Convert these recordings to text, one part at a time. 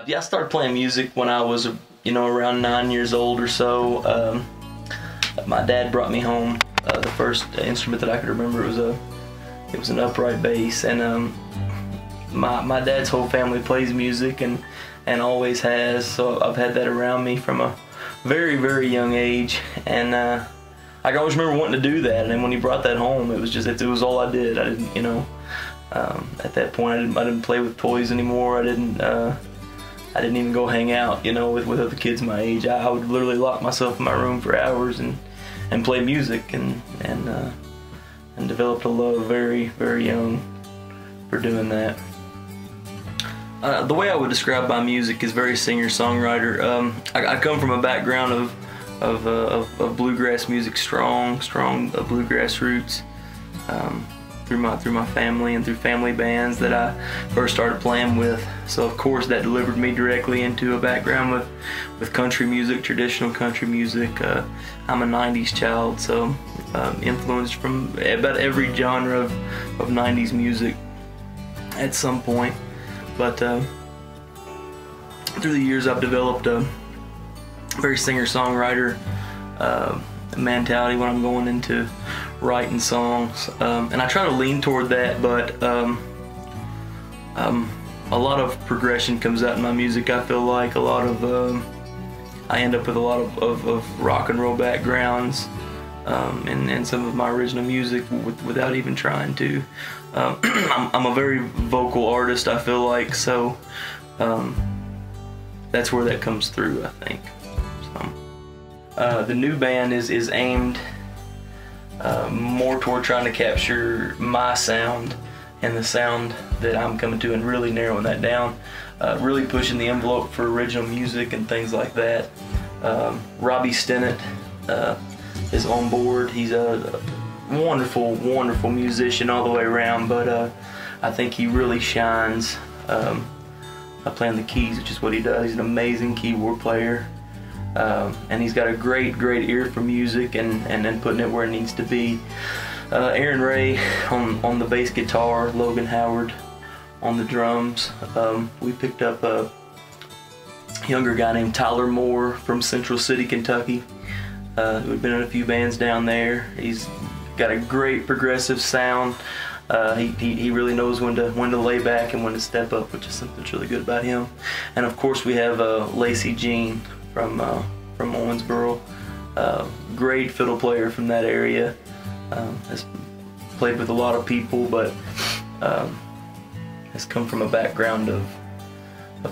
Yeah, I started playing music when I was, around 9 years old or so. My dad brought me home the first instrument that I could remember. It was an upright bass, and my dad's whole family plays music and always has. So I've had that around me from a very, very young age, and I can always remember wanting to do that. And then when he brought that home, it was all I did. I didn't, at that point, I didn't play with toys anymore. I didn't even go hang out, with other kids my age. I would literally lock myself in my room for hours and play music and developed a love very, very young for doing that. The way I would describe my music is very singer-songwriter. I come from a background of bluegrass music, strong bluegrass roots. Through my family and through family bands that I first started playing with. So of course that delivered me directly into a background with country music, traditional country music. I'm a 90s child, so influenced from about every genre of 90s music at some point. But through the years I've developed a very singer-songwriter mentality when I'm going into writing songs, and I try to lean toward that, but a lot of progression comes out in my music. I feel like a lot of I end up with a lot of rock and roll backgrounds in some of my original music without even trying to. I'm a very vocal artist, I feel like, so that's where that comes through, I think. The new band is aimed more toward trying to capture my sound and the sound that I'm coming to and really narrowing that down, really pushing the envelope for original music and things like that. Robbie Stennett is on board. He's a wonderful, wonderful musician all the way around, but I think he really shines playing the keys, which is what he does. He's an amazing keyboard player. And he's got a great ear for music and then putting it where it needs to be. Aaron Ray on the bass guitar, Logan Howard on the drums. We picked up a younger guy named Tyler Moore from Central City, Kentucky, who'd been in a few bands down there. He's got a great progressive sound. He really knows when to lay back and when to step up, which is something that's really good about him. And of course we have Lacey Jean from Owensboro, great fiddle player from that area. Has played with a lot of people, but has come from a background of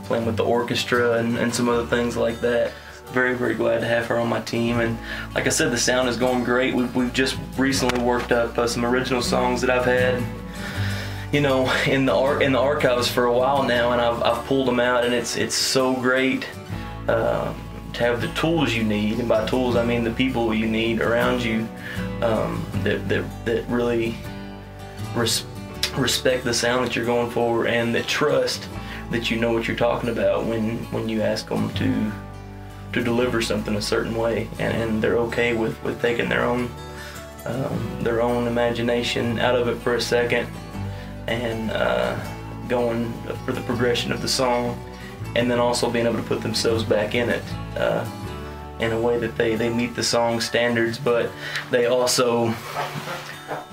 playing with the orchestra and some other things like that. Very, very glad to have her on my team, and like I said, the sound is going great. We've just recently worked up some original songs that I've had, in the archives for a while now, and I've pulled them out, and it's so great to have the tools you need, and by tools I mean the people you need around you that really respect the sound that you're going for, and that trust that you know what you're talking about when you ask them to deliver something a certain way, and they're okay with taking their own imagination out of it for a second and going for the progression of the song, and then also being able to put themselves back in it in a way that they meet the song standards, but they also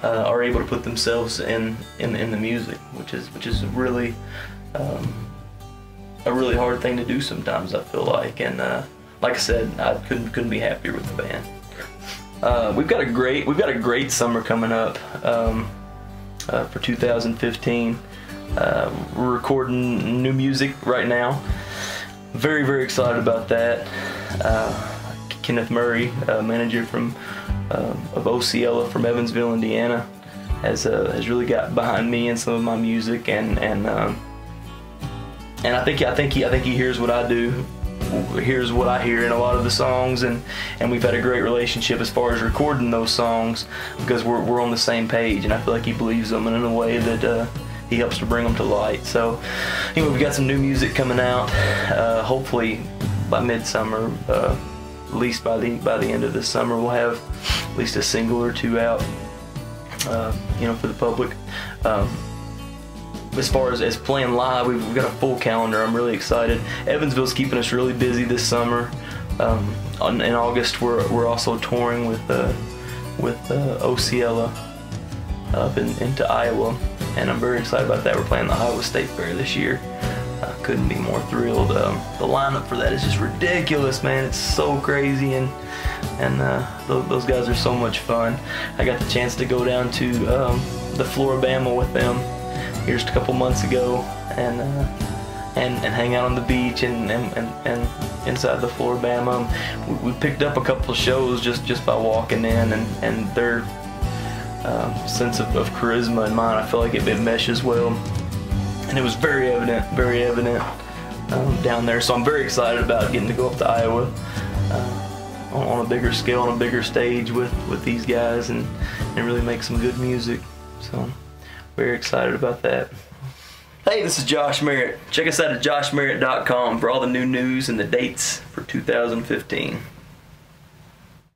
are able to put themselves in the music, which is really a really hard thing to do sometimes, I feel like. And like I said, I couldn't be happier with the band. We've got a great summer coming up for 2015. We're recording new music right now. Very, very excited about that. Kenneth Murray, manager of Osceola from Evansville, Indiana, has really got behind me and some of my music, and I think he hears what I do. Here's what I hear in a lot of the songs, and we've had a great relationship as far as recording those songs, because we're on the same page, and I feel like he believes them, and in a way that he helps to bring them to light. So we've got some new music coming out, hopefully by midsummer, at least by the end of this summer we'll have at least a single or two out, for the public. as far as playing live, we've got a full calendar. I'm really excited. Evansville's keeping us really busy this summer. In August, we're also touring with Osceola up into Iowa, and I'm very excited about that. We're playing the Iowa State Fair this year. Couldn't be more thrilled. The lineup for that is just ridiculous, man. It's so crazy, and those guys are so much fun. I got the chance to go down to the Floribama with them here just a couple months ago, and hang out on the beach and inside the Floribama. We picked up a couple of shows just by walking in, and their sense of charisma and mine, I feel like it meshes well, and it was very evident down there. So I'm very excited about getting to go up to Iowa on a bigger scale, on a bigger stage with these guys, and really make some good music. So very excited about that. Hey, this is Josh Merritt. Check us out at joshmerritt.com for all the new news and the dates for 2015.